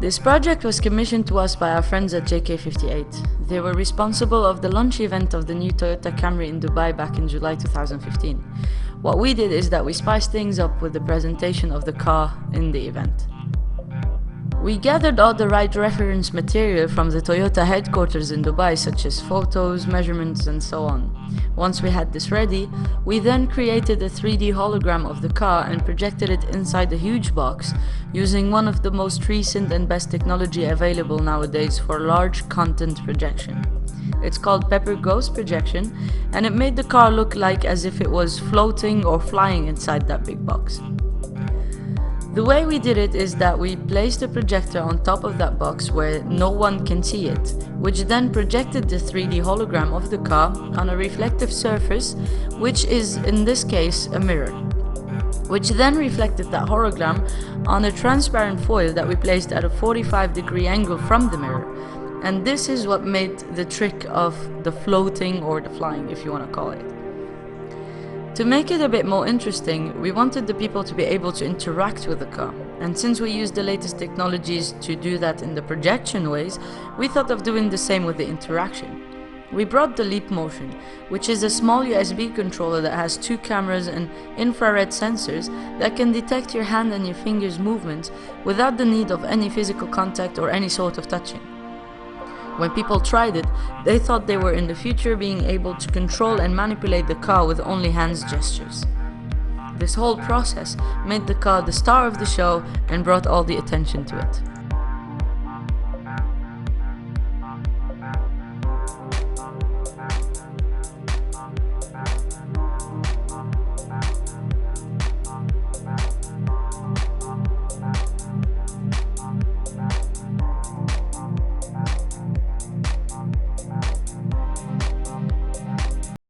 This project was commissioned to us by our friends at JK58. They were responsible of the launch event of the new Toyota Camry in Dubai back in July 2015. What we did is that we spiced things up with the presentation of the car in the event. We gathered all the right reference material from the Toyota headquarters in Dubai, such as photos, measurements, and so on. Once we had this ready, we then created a 3D hologram of the car and projected it inside a huge box, using one of the most recent and best technology available nowadays for large content projection. It's called Pepper Ghost projection, and it made the car look like as if it was floating or flying inside that big box. The way we did it is that we placed a projector on top of that box where no one can see it, which then projected the 3D hologram of the car on a reflective surface, which is in this case a mirror, which then reflected that hologram on a transparent foil that we placed at a 45-degree angle from the mirror. And this is what made the trick of the floating or the flying, if you want to call it. To make it a bit more interesting, we wanted the people to be able to interact with the car, and since we used the latest technologies to do that in the projection ways, we thought of doing the same with the interaction. We brought the Leap Motion, which is a small USB controller that has 2 cameras and infrared sensors that can detect your hand and your fingers' movements without the need of any physical contact or any sort of touching. When people tried it, they thought they were in the future being able to control and manipulate the car with only hands gestures. This whole process made the car the star of the show and brought all the attention to it.